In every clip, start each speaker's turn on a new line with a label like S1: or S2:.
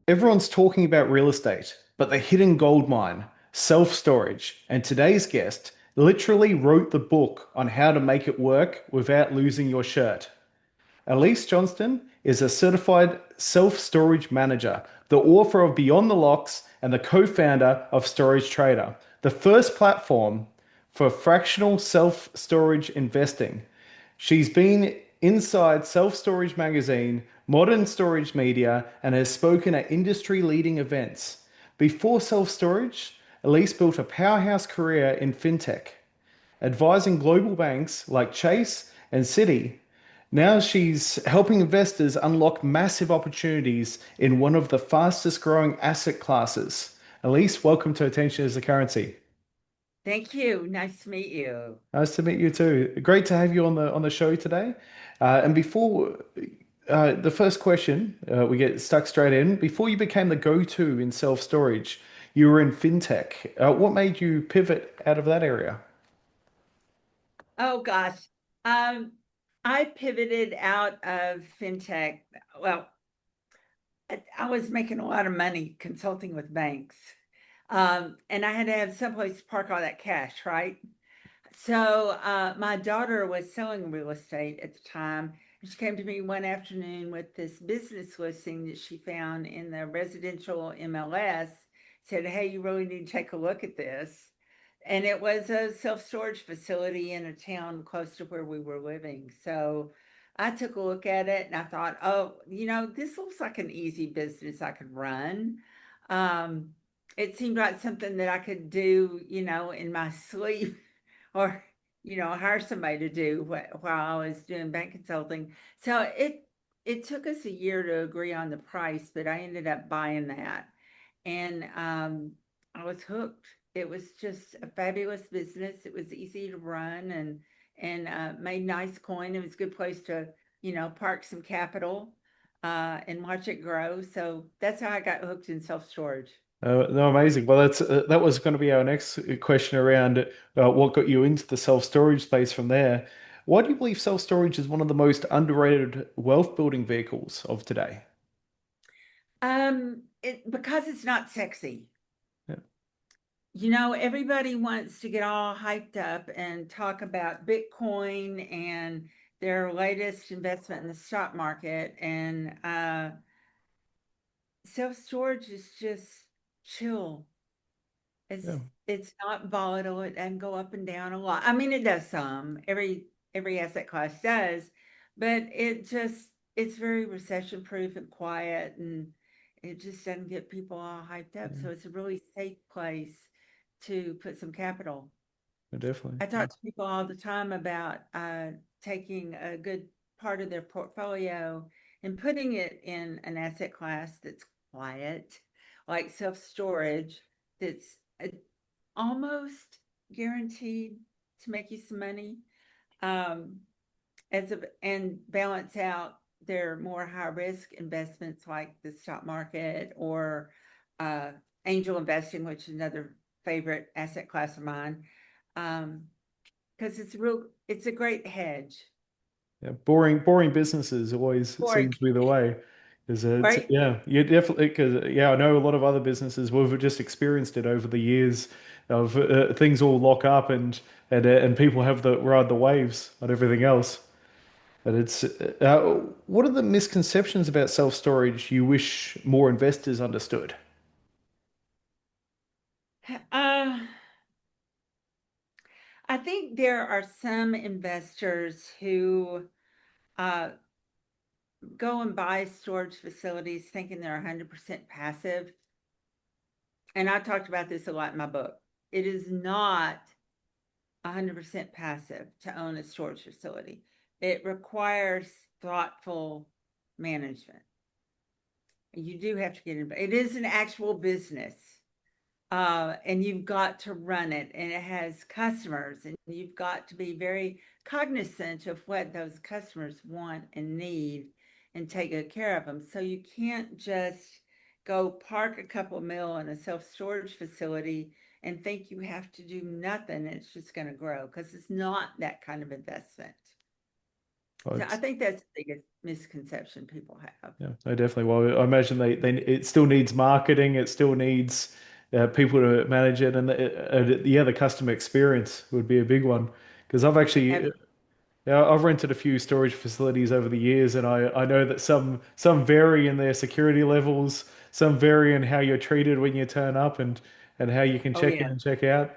S1: Everyone's talking about real estate, but the hidden gold mine, self-storage, and today's guest literally wrote the book on how to make it work without losing your shirt. Alese Johnston is a certified self-storage manager, the author of Beyond the Locks, and the co-founder of Storage Trader, the first platform for fractional self-storage investing. She's been inside Self Storage Magazine, Modern Storage Media, and has spoken at industry leading events. Before self storage, Elise built a powerhouse career in fintech, advising global banks like Chase and Citi. Now she's helping investors unlock massive opportunities in one of the fastest growing asset classes. Elise, welcome to Attention as a Currency.
S2: Thank you. Nice to meet you.
S1: Nice to meet you too. Great to have you on the show today. And before the first question, we get stuck straight in. Before you became the go-to in self-storage, you were in fintech. What made you pivot out of that area?
S2: Oh gosh. Um, I pivoted out of fintech. Well, I was making a lot of money consulting with banks. And I had to have someplace to park all that cash, right? So my daughter was selling real estate at the time. And she came to me one afternoon with this business listing that she found in the residential MLS. Said, "Hey, you really need to take a look at this." And it was a self-storage facility in a town close to where we were living. So I took a look at it and I thought, oh, this looks like an easy business I could run. Um, it seemed like something that I could do, in my sleep or hire somebody to do while I was doing bank consulting. So it took us a year to agree on the price, but I ended up buying that, and I was hooked. It was just a fabulous business. It was easy to run and made nice coin. It was a good place to park some capital and watch it grow. So that's how I got hooked in self storage.
S1: No, amazing. Well, that was going to be our next question around what got you into the self-storage space from there. Why do you believe self-storage is one of the most underrated wealth building vehicles of today?
S2: Because it's not sexy.
S1: Yeah.
S2: Everybody wants to get all hyped up and talk about Bitcoin and their latest investment in the stock market. And self-storage is just chill.
S1: Yeah.
S2: It's not volatile. It doesn't go up and down a lot. I mean, it does some. Every asset class does, but it's very recession proof and quiet, and it just doesn't get people all hyped up.
S1: Yeah,
S2: So it's a really safe place to put some capital.
S1: definitely.
S2: I talk to people all the time about taking a good part of their portfolio and putting it in an asset class that's quiet, like self-storage, that's almost guaranteed to make you some money, um, and balance out their more high risk investments like the stock market or uh, angel investing, which is another favorite asset class of mine. Um, because it's a great hedge.
S1: Yeah, boring businesses always
S2: Or
S1: seems to be the way. Because
S2: right?
S1: yeah, you definitely because yeah, I know a lot of other businesses we've just experienced it over the years of things all lock up and people have the ride the waves on everything else. But what are the misconceptions about self-storage you wish more investors understood?
S2: Uh, I think there are some investors who uh, go and buy storage facilities thinking they're 100% passive. And I talked about this a lot in my book. It is not 100% passive to own a storage facility. It requires thoughtful management. You do have to get in. It is an actual business, and you've got to run it, and it has customers, and you've got to be very cognizant of what those customers want and need and take good care of them. So you can't just go park a couple mil in a self-storage facility and think you have to do nothing. It's just going to grow because it's not that kind of investment.
S1: Oh,
S2: So I think that's the biggest misconception people have.
S1: yeah, no, definitely. Well, I imagine they it still needs marketing. It still needs people to manage it, and yeah, the customer experience would be a big one. Because I've actually,
S2: Absolutely.
S1: yeah, I've rented a few storage facilities over the years, and I know that some vary in their security levels, some vary in how you're treated when you turn up, and how you can
S2: Oh
S1: check in
S2: yeah.
S1: and check out.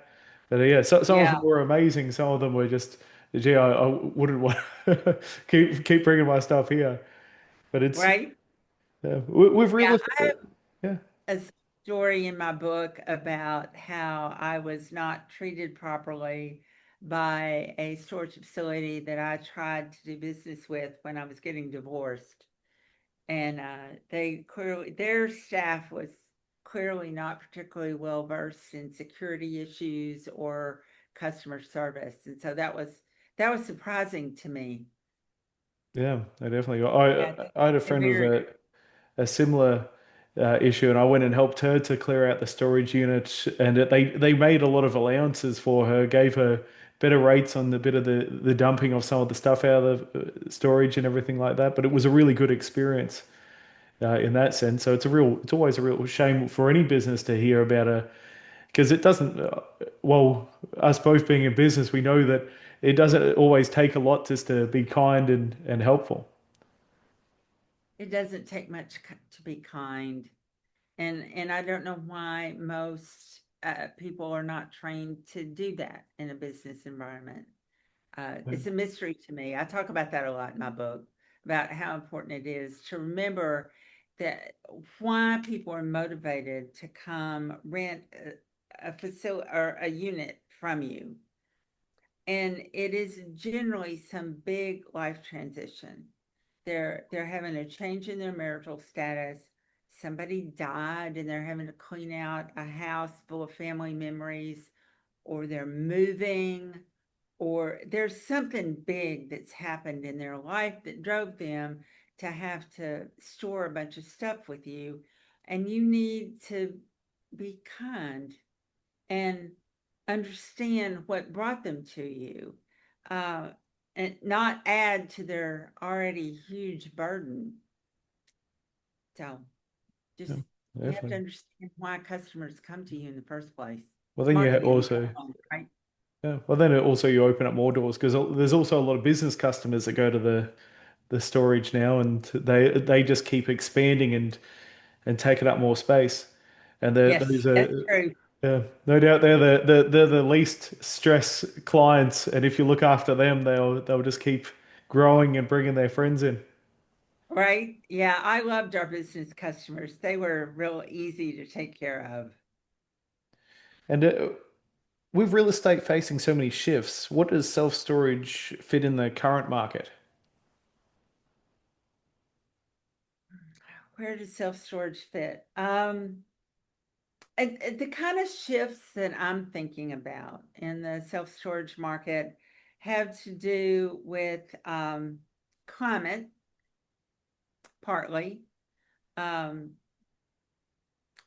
S1: But yeah, so, some of them
S2: Yeah.
S1: were amazing. Some of them were just, gee, I wouldn't want keep bringing my stuff here. But it's
S2: Right.
S1: with real
S2: Yeah. I
S1: estate,
S2: have
S1: yeah,
S2: a story in my book about how I was not treated properly by a storage facility that I tried to do business with when I was getting divorced. And they clearly, their staff was clearly not particularly well versed in security issues or customer service. And so that was surprising to me.
S1: yeah, I definitely.
S2: Yeah,
S1: I had a
S2: and
S1: friend with
S2: very,
S1: a similar issue, and I went and helped her to clear out the storage unit, and they made a lot of allowances for her, gave her better rates on the bit of the dumping of some of the stuff out of the storage and everything like that. But it was a really good experience in that sense. So it's always a real shame for any business to hear about a because it doesn't. Well, us both being in business, we know that it doesn't always take a lot just to be kind and helpful.
S2: it doesn't take much to be kind. And I don't know why most people are not trained to do that in a business environment. It's a mystery to me. I talk about that a lot in my book about how important it is to remember that why people are motivated to come rent a facility or a unit from you. And it is generally some big life transition. They're having a change in their marital status. Somebody died and they're having to clean out a house full of family memories, or they're moving, or there's something big that's happened in their life that drove them to have to store a bunch of stuff with you. And you need to be kind and understand what brought them to you, uh, and not add to their already huge burden. So just
S1: Yeah,
S2: you have to
S1: definitely.
S2: understand why customers come to you in the first place.
S1: Well,
S2: It's
S1: then you
S2: marketing
S1: also,
S2: 101, right?
S1: yeah. Well, then it also you open up more doors because there's also a lot of business customers that go to the storage now, and they just keep expanding and taking up more space. And
S2: Yes,
S1: those
S2: that's
S1: are,
S2: true.
S1: yeah, no doubt they're the least stress clients. And if you look after them, they'll just keep growing and bringing their friends in.
S2: Right? Yeah, I loved our business customers. They were real easy to take care of.
S1: And with real estate facing so many shifts, what does self-storage fit in the current market?
S2: Where does self-storage fit? And the kind of shifts that I'm thinking about in the self-storage market have to do with climate, partly, um,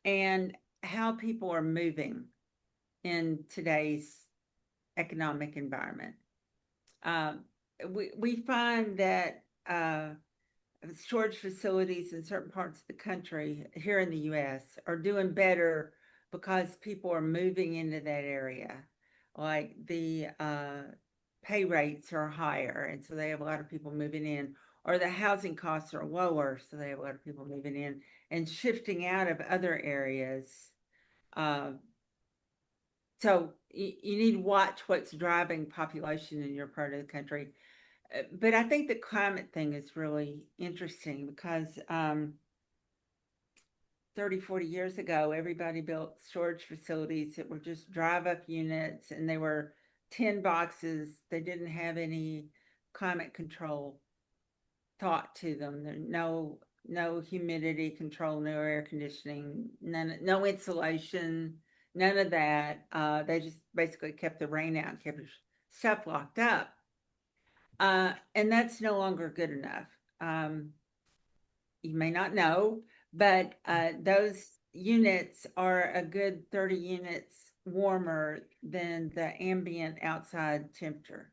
S2: and how people are moving in today's economic environment. Um, we find that storage facilities in certain parts of the country here in the US are doing better because people are moving into that area. Like the pay rates are higher, and so they have a lot of people moving in, or the housing costs are lower, so they have a lot of people moving in and shifting out of other areas. Uh, so you need to watch what's driving population in your part of the country. But I think the climate thing is really interesting because 30, 40 years ago, everybody built storage facilities that were just drive up units, and they were tin boxes. They didn't have any climate control thought to them. There no humidity control, no air conditioning, no insulation, none of that. They just basically kept the rain out, kept stuff locked up. And that's no longer good enough. Um, you may not know, but those units are a good 30 units warmer than the ambient outside temperature.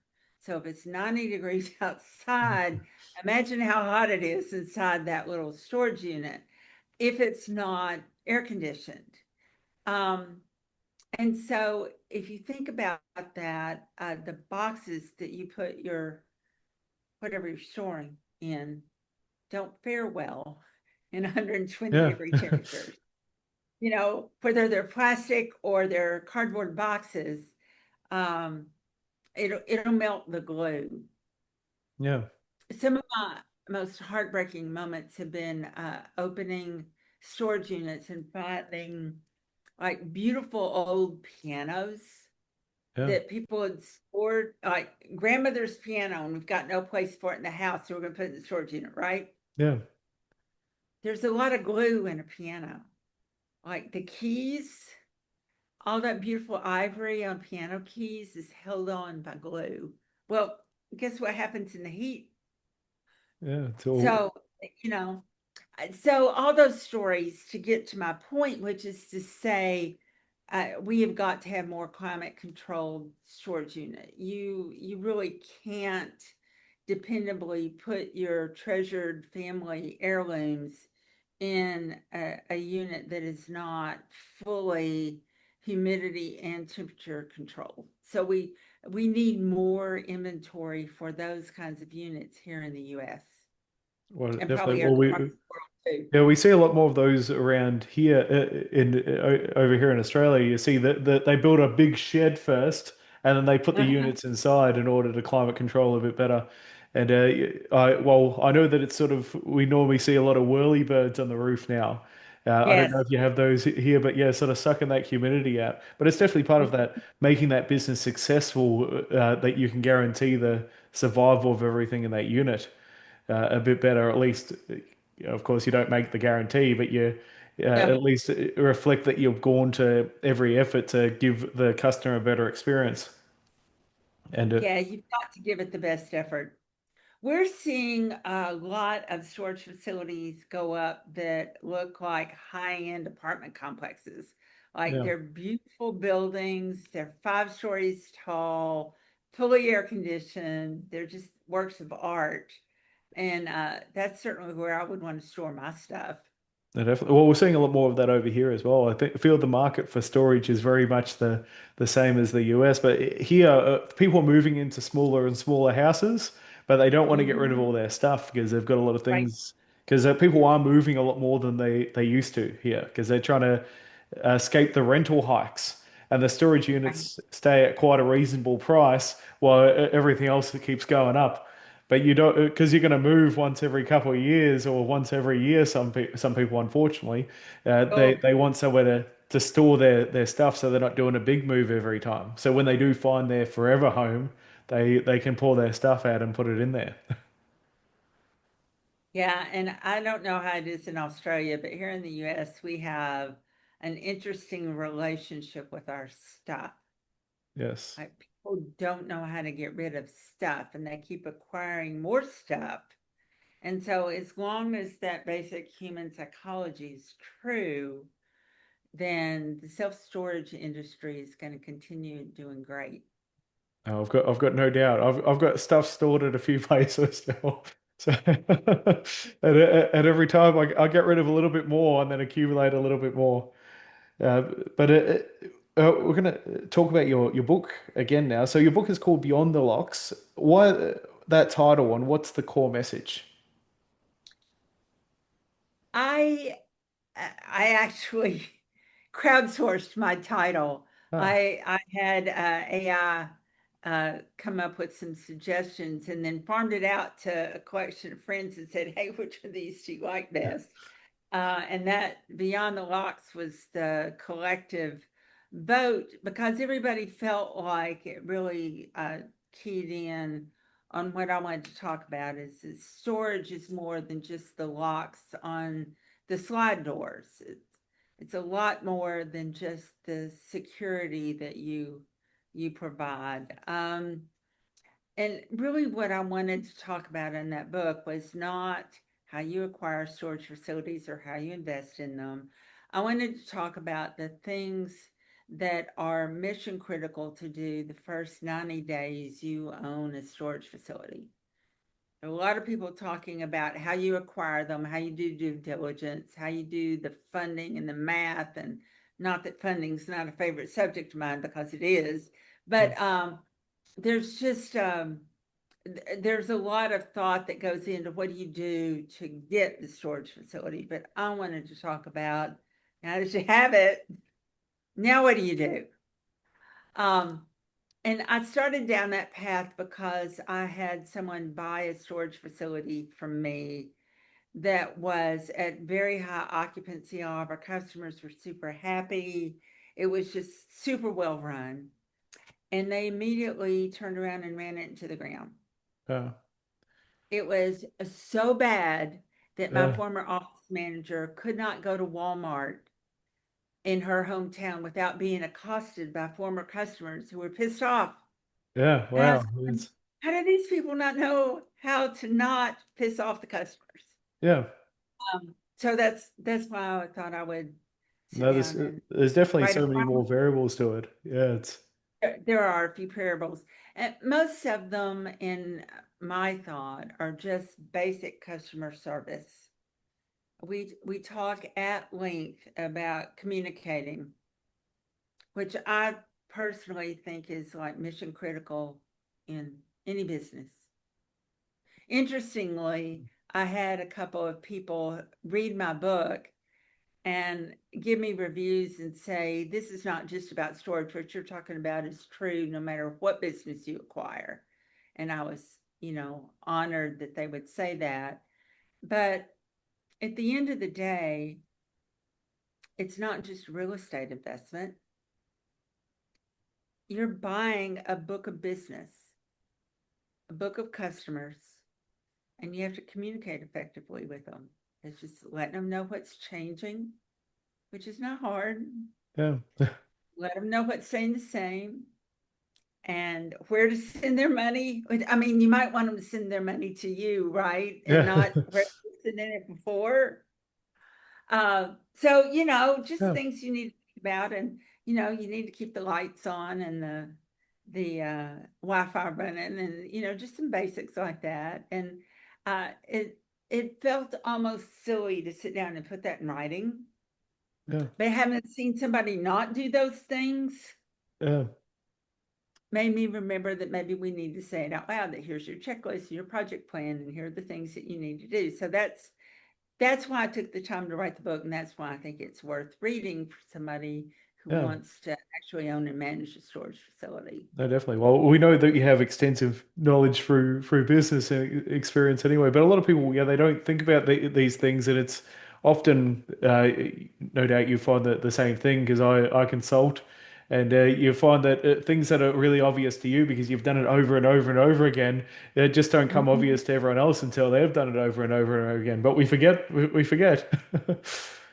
S2: So if it's 90 degrees outside, imagine how hot it is inside that little storage unit if it's not air conditioned. Um, and so if you think about that, the boxes that you put your whatever you're storing in don't fare well in 120
S1: Yeah.
S2: degree temperatures. You know, whether they're plastic or they're cardboard boxes, um, it'll melt the glue.
S1: Yeah.
S2: Some of my most heartbreaking moments have been opening storage units and finding like beautiful old pianos
S1: Yeah.
S2: that people had stored, like grandmother's piano, and we've got no place for it in the house, so we're going to put it in the storage unit, right?
S1: Yeah.
S2: There's a lot of glue in a piano, like the keys, all that beautiful ivory on piano keys is held on by glue. Well, guess what happens in the heat?
S1: Yeah. It's all.
S2: So, you know, so all those stories to get to my point, which is to say, we have got to have more climate controlled storage unit. You really can't dependably put your treasured family heirlooms in a unit that is not fully humidity and temperature controlled. So we need more inventory for those kinds of units here in the US
S1: Well,
S2: and
S1: definitely.
S2: probably
S1: Well,
S2: other
S1: we
S2: parts of the world too.
S1: yeah, we see a lot more of those around here over here in Australia. You see that they build a big shed first, and then they put the
S2: Uh-huh.
S1: units inside in order to climate control a bit better. And I know that it's sort of we normally see a lot of whirly birds on the roof now. I don't know
S2: Yes.
S1: if you have those here, but yeah, sort of sucking that humidity out. But it's definitely part of that making that business successful, that you can guarantee the survival of everything in that unit a bit better. At least, of course, you don't make the guarantee, but you
S2: Yeah.
S1: at least reflect that you've gone to every effort to give the customer a better experience. And
S2: Yeah, you've got to give it the best effort. We're seeing a lot of storage facilities go up that look like high-end apartment complexes. Like
S1: yeah,
S2: they're beautiful buildings, they're 5 stories tall, fully air conditioned, they're just works of art. And that's certainly where I would want to store my stuff.
S1: definitely. Well, we're seeing a lot more of that over here as well. I feel the market for storage is very much the same as the US, but here people are moving into smaller and smaller houses, but they don't want to get rid of
S2: Mhm.
S1: all their stuff because they've got a lot of
S2: Right.
S1: things. Because people are moving a lot more than they used to here because they're trying to escape the rental hikes, and the storage
S2: Right.
S1: units stay at quite a reasonable price while everything else keeps going up. But you don't because you're going to move once every couple of years or once every year. Some people, unfortunately,
S2: Oh,
S1: they want somewhere to store their stuff, so they're not doing a big move every time. So when they do find their forever home, they can pull their stuff out and put it in there.
S2: yeah, and I don't know how it is in Australia, but here in the US, we have an interesting relationship with our stuff.
S1: Yes.
S2: Like people don't know how to get rid of stuff and they keep acquiring more stuff. And so as long as that basic human psychology is true, then the self-storage industry is going to continue doing great.
S1: Oh, I've got no doubt. I've got stuff stored at a few places now. So and every time I get rid of a little bit more and then accumulate a little bit more. Uh, but we're gonna talk about your book again now. So your book is called Beyond the Locks. Why that title and what's the core message?
S2: I I actually crowdsourced my title.
S1: Ah,
S2: I had AI come up with some suggestions and then farmed it out to a collection of friends and said, "Hey, which of these do you like best?" And that Beyond the Locks was the collective vote because everybody felt like it really keyed in on what I wanted to talk about is that storage is more than just the locks on the slide doors. It's a lot more than just the security that you provide. And really, what I wanted to talk about in that book was not how you acquire storage facilities or how you invest in them. I wanted to talk about the things that are mission critical to do the first 90 days you own a storage facility. A lot of people talking about how you acquire them, how you do due diligence, how you do the funding and the math, and not that funding's not a favorite subject of mine because it is, but there's just there's a lot of thought that goes into what do you do to get the storage facility. But I wanted to talk about now that you have it, now what do you do? Um, and I started down that path because I had someone buy a storage facility from me that was at very high occupancy. All of our customers were super happy. It was just super well run. And they immediately turned around and ran it into the ground.
S1: Yeah.
S2: It was so bad that my
S1: Yeah.
S2: former office manager could not go to Walmart in her hometown without being accosted by former customers who were pissed off.
S1: Yeah.
S2: And I
S1: Wow.
S2: was going, how do these people not know how to not piss off the customers?
S1: Yeah.
S2: So that's why I thought I would sit
S1: No,
S2: down and
S1: there's definitely
S2: write a
S1: so many more
S2: framework.
S1: variables to it. Yeah. It's
S2: There are a few parables, and most of them, in my thought, are just basic customer service. We talk at length about communicating, which I personally think is like mission critical in any business. Interestingly, I had a couple of people read my book and give me reviews and say, this is not just about storage. What you're talking about is true no matter what business you acquire. And I was, honored that they would say that. But at the end of the day, it's not just real estate investment. You're buying a book of business, a book of customers, and you have to communicate effectively with them. It's just letting them know what's changing, which is not hard.
S1: yeah.
S2: Let them know what's staying the same and where to send their money. I mean, you might want them to send their money to you, right? And
S1: Yeah.
S2: not where they're sending it before. So, just
S1: Yeah.
S2: things you need to think about. And, you need to keep the lights on and the Wi-Fi running and, just some basics like that. And it felt almost silly to sit down and put that in writing.
S1: Yeah.
S2: But having seen somebody not do those things
S1: Yeah.
S2: made me remember that maybe we need to say it out loud, that here's your checklist, your project plan, and here are the things that you need to do. So that's why I took the time to write the book, and that's why I think it's worth reading for somebody who
S1: Yeah.
S2: wants to actually own and manage a storage facility.
S1: No, definitely. Well, we know that you have extensive knowledge through business experience anyway, but a lot of people, yeah, they don't think about these things, and it's often, no doubt, you find that the same thing because I consult, and you find that things that are really obvious to you because you've done it over and over and over again, they just don't come
S2: Mhm.
S1: obvious to everyone else until they've done it over and over and over again. But we forget, we forget.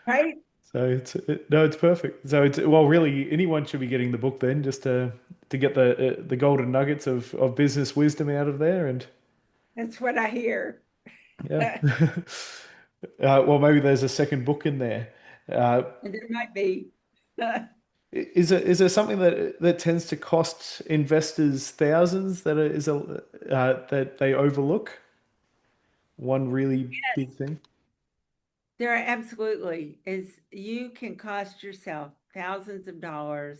S2: Right?
S1: So no, it's perfect. So it's well, really, anyone should be getting the book then, just to get the golden nuggets of business wisdom out of there. And
S2: That's what I hear.
S1: yeah,
S2: And
S1: well, maybe there's a second book in there. Uh,
S2: there might be.
S1: is there something that tends to cost investors thousands that they overlook? One really big
S2: Yes,
S1: thing.
S2: there are absolutely is you can cost yourself thousands of dollars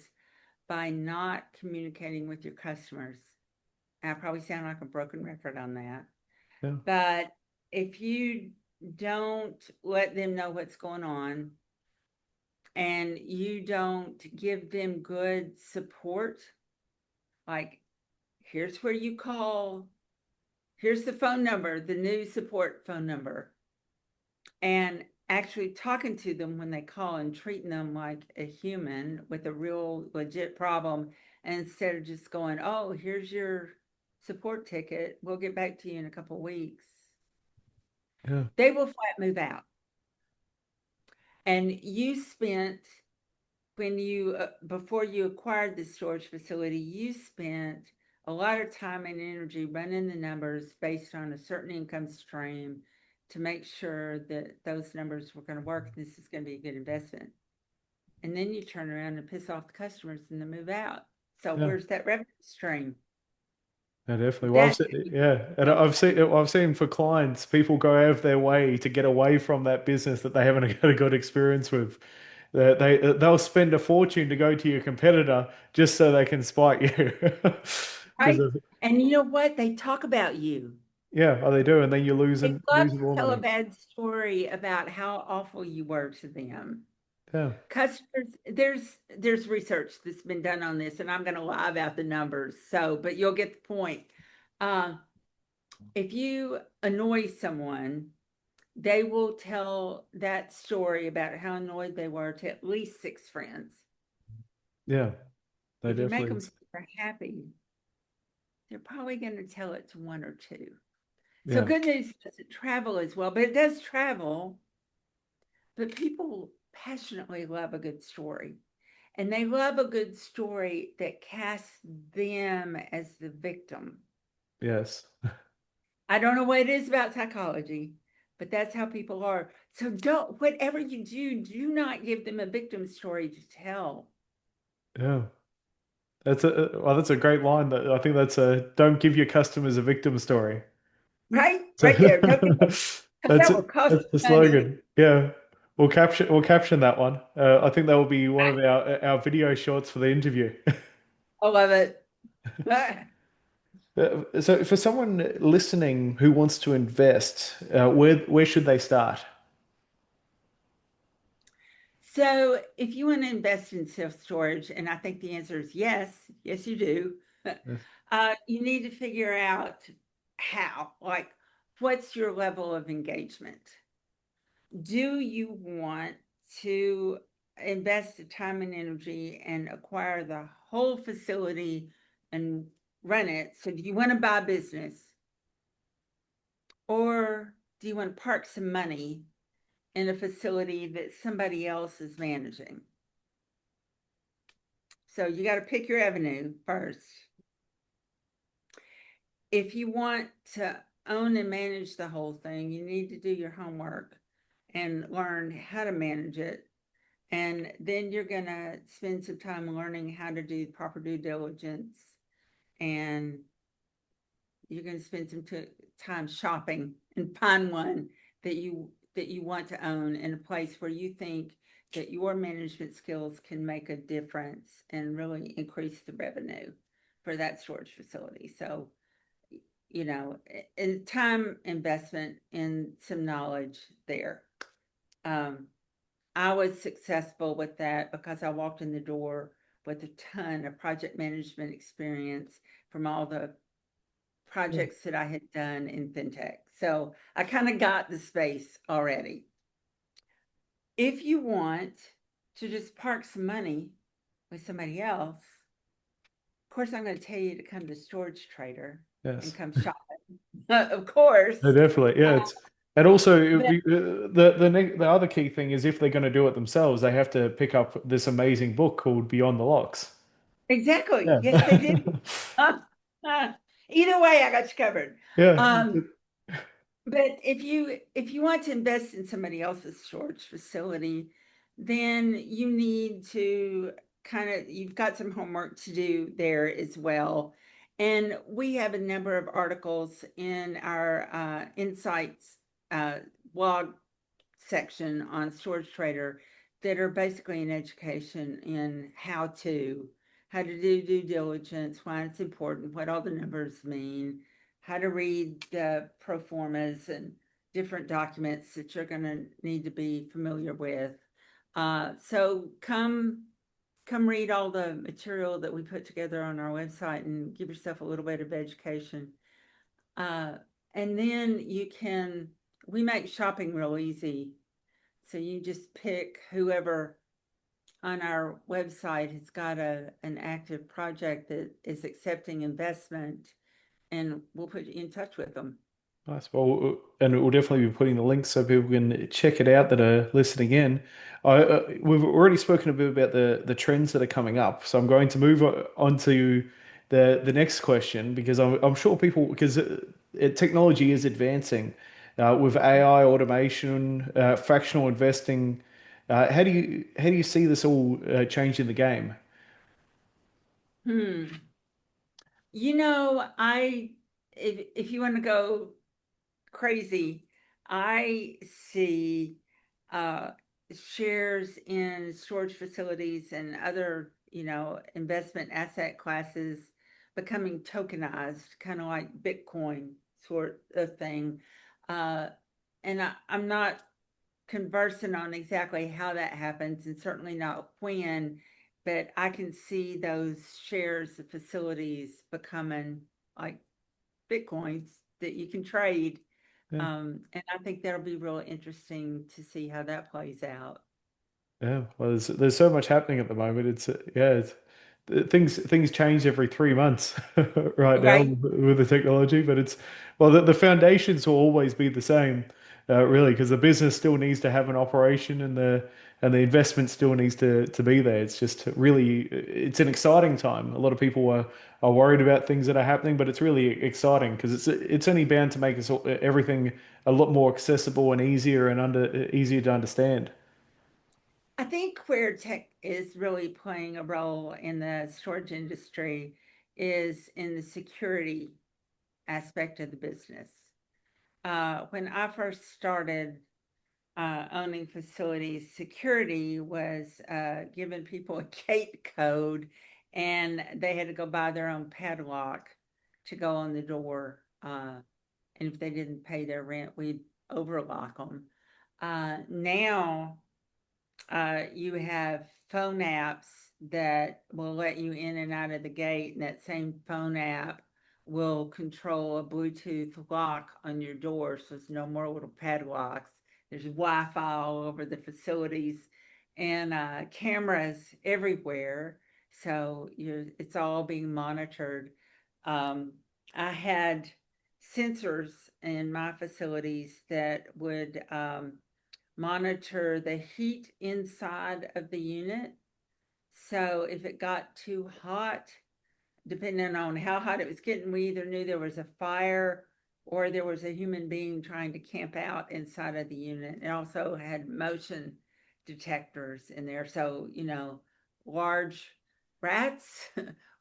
S2: by not communicating with your customers. I probably sound like a broken record on that.
S1: Yeah,
S2: But if you don't let them know what's going on and you don't give them good support, like here's where you call, here's the phone number, the new support phone number, and actually talking to them when they call and treating them like a human with a real legit problem, instead of just going, oh, here's your support ticket, we'll get back to you in a couple weeks,
S1: yeah,
S2: they will flat move out. And you spent, when you before you acquired the storage facility, you spent a lot of time and energy running the numbers based on a certain income stream to make sure that those numbers were going to work. This is going to be a good investment. and then you turn around and piss off the customers and they move out. So
S1: Yeah.
S2: where's that revenue stream?
S1: Yeah, definitely. Well,
S2: That's
S1: yeah, and I've seen for clients, people go out of their way to get away from that business that they haven't had a good experience with. They'll spend a fortune to go to your competitor just so they can spite you. Because
S2: right.
S1: of
S2: And you know what? They talk about you.
S1: yeah, oh, they do, and then you lose
S2: They
S1: and
S2: love
S1: lose
S2: to
S1: them all
S2: tell a
S1: money.
S2: bad story about how awful you were to them.
S1: Yeah,
S2: Customers, there's research that's been done on this, and I'm going to lie about the numbers. So, but you'll get the point. Uh, if you annoy someone, they will tell that story about how annoyed they were to at least six friends.
S1: yeah, they
S2: If you make
S1: definitely
S2: them
S1: is.
S2: super happy, they're probably going to tell it to one or two. So
S1: Yeah,
S2: good news doesn't travel as well, but it does travel. But people passionately love a good story. And they love a good story that casts them as the victim.
S1: yes,
S2: I don't know what it is about psychology, but that's how people are. So don't, whatever you do not give them a victim story to tell.
S1: yeah. That's a great line. That I think that's a don't give your customers a victim story.
S2: Right?
S1: So
S2: Right there. Don't give them, because
S1: that's
S2: that will
S1: it.
S2: cost
S1: That's the
S2: you money.
S1: slogan. Yeah, we'll caption that one. I think that will be one of
S2: Right?
S1: our video shorts for the interview.
S2: I love it.
S1: So for someone listening who wants to invest, where should they start?
S2: So if you want to invest in self-storage, and I think the answer is yes, yes, you do,
S1: Yes.
S2: you need to figure out how, like, what's your level of engagement? Do you want to invest the time and energy and acquire the whole facility and run it? So do you want to buy business, or do you want to park some money in a facility that somebody else is managing? So you got to pick your avenue first. If you want to own and manage the whole thing, you need to do your homework and learn how to manage it. And then you're going to spend some time learning how to do proper due diligence, and you're going to spend some time shopping and find one that you want to own in a place where you think that your management skills can make a difference and really increase the revenue for that storage facility. So, and time investment in some knowledge there. Um, I was successful with that because I walked in the door with a ton of project management experience from all the
S1: Yeah.
S2: projects that I had done in fintech. So I kind of got the space already. If you want to just park some money with somebody else, of course, I'm going to tell you to come to Storage Trader and
S1: Yes.
S2: come shopping. Of course.
S1: No, definitely. Yeah,
S2: Uh,
S1: it's and also
S2: but
S1: the other key thing is if they're going to do it themselves, they have to pick up this amazing book called Beyond the Locks.
S2: exactly.
S1: Yeah.
S2: Yes, they do. Uh, Either way, I got you covered.
S1: Yeah.
S2: Um, But if you want to invest in somebody else's storage facility, then you need to you've got some homework to do there as well. And we have a number of articles in our insights blog section on Storage Trader that are basically an education in how to do due diligence, why it's important, what all the numbers mean, how to read the pro formas and different documents that you're going to need to be familiar with. So come read all the material that we put together on our website and give yourself a little bit of education. Uh, and then we make shopping real easy. So you just pick whoever on our website has got an active project that is accepting investment, and we'll put you in touch with them.
S1: Nice. Well, and we'll definitely be putting the links so people can check it out that are listening in. We've already spoken a bit about the trends that are coming up, so I'm going to move on to the next question because I'm sure people because technology is advancing with AI automation, fractional investing. How do you see this all changing the game?
S2: Hmm. If you want to go crazy, I see uh, shares in storage facilities and other, investment asset classes becoming tokenized, kind of like Bitcoin sort of thing. Uh, I'm not conversing on exactly how that happens and certainly not when, but I can see those shares of facilities becoming like Bitcoins that you can trade.
S1: Yeah.
S2: And I think that'll be real interesting to see how that plays out.
S1: Yeah, well, there's so much happening at the moment. Things change every 3 months right now
S2: Right.
S1: with the technology, but the foundations will always be the same, really, because the business still needs to have an operation and the investment still needs to be there. It's just really it's an exciting time. A lot of people are worried about things that are happening, but it's really exciting because it's only bound to make everything a lot more accessible and easier and under easier to understand.
S2: I think where tech is really playing a role in the storage industry is in the security aspect of the business. When I first started owning facilities, security was giving people a gate code, and they had to go buy their own padlock to go on the door. And if they didn't pay their rent, we'd overlock them. Now you have phone apps that will let you in and out of the gate, and that same phone app will control a Bluetooth lock on your door, so there's no more little padlocks. There's Wi-Fi all over the facilities and cameras everywhere, so it's all being monitored. Um, I had sensors in my facilities that would monitor the heat inside of the unit. So if it got too hot, depending on how hot it was getting, we either knew there was a fire or there was a human being trying to camp out inside of the unit. It also had motion detectors in there. So, large rats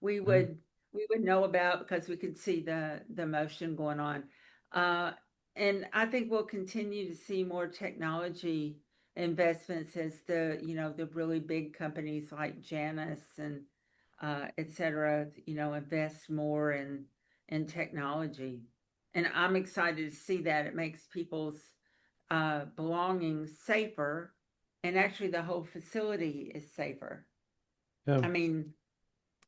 S2: we
S1: Yeah.
S2: would we would know about because we could see the motion going on. Uh, and I think we'll continue to see more technology investments as the really big companies like Janus and et cetera, invest more in technology. And I'm excited to see that. It makes people's belongings safer, and actually the whole facility is safer.
S1: Yeah.
S2: I mean,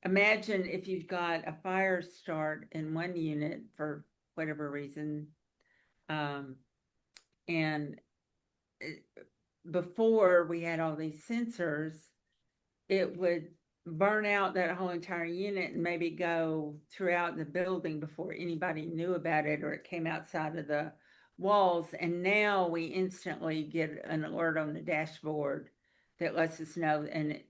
S2: imagine if you've got a fire start in one unit for whatever reason, um, and it, before we had all these sensors, it would burn out that whole entire unit and maybe go throughout the building before anybody knew about it or it came outside of the walls. And now we instantly get an alert on the dashboard that lets us know and,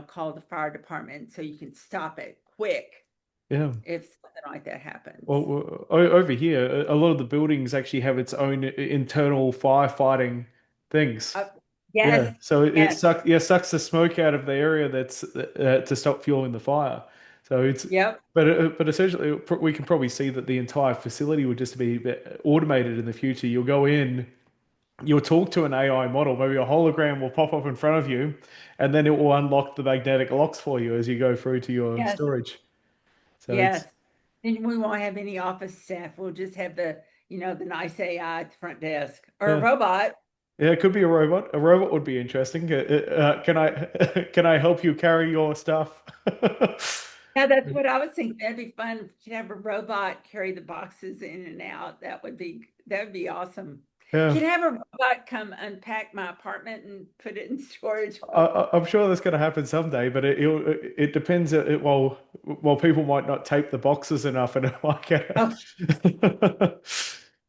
S2: call the fire department so you can stop it quick
S1: Yeah.
S2: if something like that happens.
S1: Well, over here, a lot of the buildings actually have its own internal firefighting things.
S2: Uh, yes,
S1: Yeah, so it
S2: yes,
S1: sucks the smoke out of the area that's to stop fueling the fire. So
S2: yep.
S1: but essentially we can probably see that the entire facility would just be a bit automated in the future. You'll go in, you'll talk to an AI model, maybe a hologram will pop up in front of you, and then it will unlock the magnetic locks for you as you go through to your
S2: Yes,
S1: storage. So
S2: yes.
S1: it's
S2: And we won't have any office staff. We'll just have the nice AI at the front desk or a
S1: yeah.
S2: robot.
S1: Yeah, it could be a robot. A robot would be interesting. Can I can I help you carry your stuff?
S2: Yeah, that's what I was thinking. That'd be fun to have a robot carry the boxes in and out. That would be awesome.
S1: Yeah,
S2: Can have a robot come unpack my apartment and put it in storage
S1: I'm sure that's going to happen someday, but it depends. While people might not tape the boxes enough, and it might get
S2: Oh,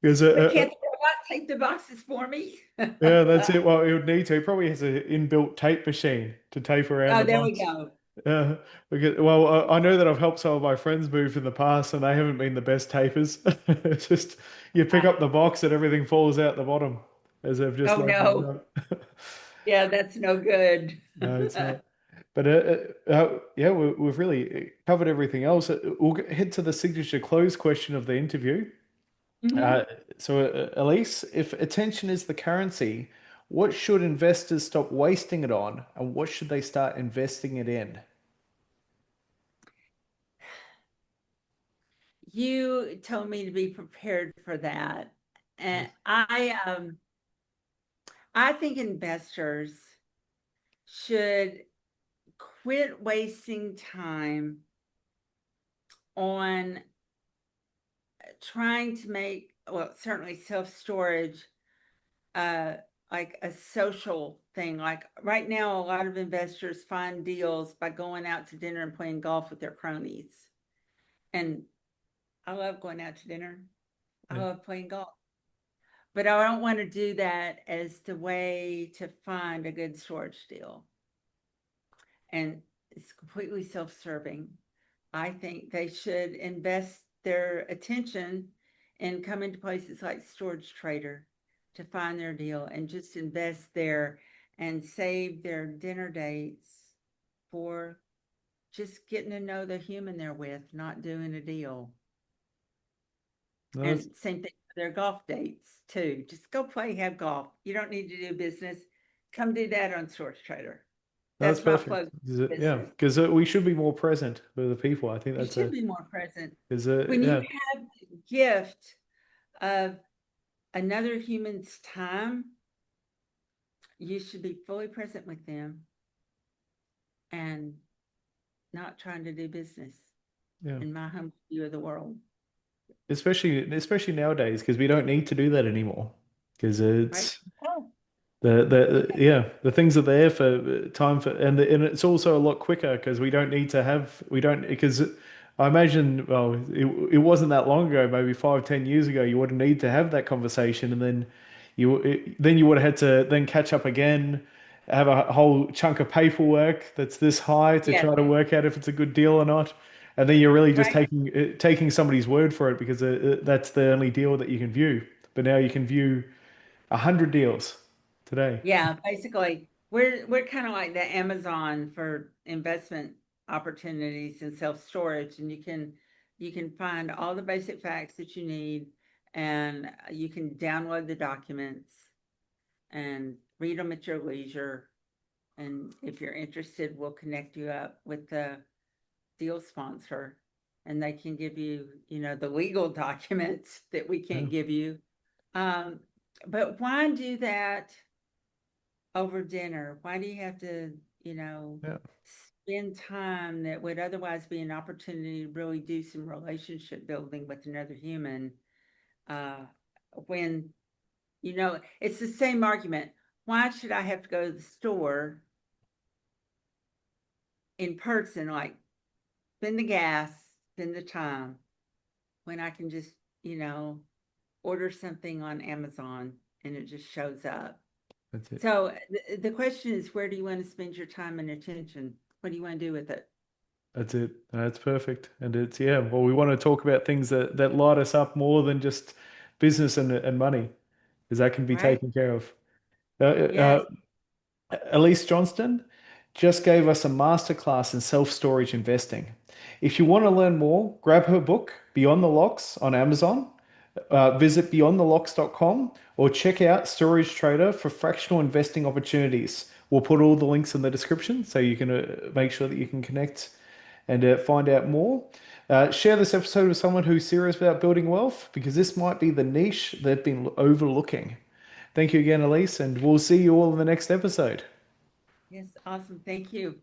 S1: because
S2: but can't the robot take the boxes for me?
S1: yeah, that's it. Well, it would need to. It probably has an inbuilt tape machine to tape around
S2: Oh,
S1: the
S2: there we
S1: box.
S2: go.
S1: Yeah, I know that I've helped some of my friends move in the past, and they haven't been the best tapers. It's just you pick
S2: Uh,
S1: up the box and everything falls out the bottom as they've just
S2: oh
S1: loaded it
S2: no.
S1: up.
S2: Yeah, that's no good.
S1: No, it's not. But yeah, we've really covered everything else. We'll head to the signature close question of the interview. Uh,
S2: Mhm.
S1: Elise, if attention is the currency, what should investors stop wasting it on, and what should they start investing it in?
S2: You told me to be prepared for that. And
S1: Yes.
S2: I think investors should quit wasting time on trying to make, well, certainly self-storage, uh, like a social thing. Like right now, a lot of investors find deals by going out to dinner and playing golf with their cronies. And I love going out to dinner. I
S1: Yeah.
S2: love playing golf. But I don't want to do that as the way to find a good storage deal. And it's completely self-serving. I think they should invest their attention in coming to places like Storage Trader to find their deal and just invest there and save their dinner dates for just getting to know the human they're with, not doing a deal.
S1: No,
S2: And same thing for their golf dates too. Just go play, have golf. You don't need to do business. Come do that on Storage Trader.
S1: that's
S2: That's my
S1: perfect.
S2: plug
S1: 'Cause yeah,
S2: business.
S1: because we should be more present with the people. I think
S2: You
S1: that's
S2: should
S1: a
S2: be more present.
S1: is
S2: When you
S1: yeah,
S2: have the gift of another human's time, you should be fully present with them and not trying to do business,
S1: yeah.
S2: in my humble view of the world.
S1: Especially nowadays because we don't need to do that anymore because
S2: Right?
S1: it's
S2: Oh,
S1: the yeah, the things are there for time for, and it's also a lot quicker because we don't need to have, we don't, because I imagine, well, it wasn't that long ago, maybe 5, 10 years ago, you wouldn't need to have that conversation, and then then you would have had to then catch up again, have a whole chunk of paperwork that's this high to
S2: yes,
S1: try to work out if it's a good deal or not, and then you're really just
S2: right.
S1: taking somebody's word for it because that's the only deal that you can view. But now you can view 100 deals today.
S2: Yeah, basically, we're kind of like the Amazon for investment opportunities and self-storage, and you can find all the basic facts that you need, and you can download the documents and read them at your leisure. And if you're interested, we'll connect you up with the deal sponsor, and they can give you, the legal documents that we
S1: Yeah,
S2: can't give you. Um, but why do that over dinner? Why do you have to,
S1: yeah,
S2: spend time that would otherwise be an opportunity to really do some relationship building with another human? Uh, when, it's the same argument. Why should I have to go to the store in person, like spend the gas, spend the time, when I can just, you know, order something on Amazon and it just shows up?
S1: that's it.
S2: So the question is, where do you want to spend your time and attention? What do you want to do with it?
S1: That's it. That's perfect. And it's, yeah, well, we want to talk about things that light us up more than just business and money, because that can be
S2: Right?
S1: taken care of.
S2: Yes.
S1: Alese Johnston just gave us a masterclass in self-storage investing. If you want to learn more, grab her book, Beyond the Locks, on Amazon. Visit beyondthelocks.com or check out Storage Trader for fractional investing opportunities. We'll put all the links in the description so you can make sure that you can connect and find out more. Share this episode with someone who's serious about building wealth because this might be the niche they've been overlooking. Thank you again, Elise, and we'll see you all in the next episode.
S2: Yes. Awesome. Thank you.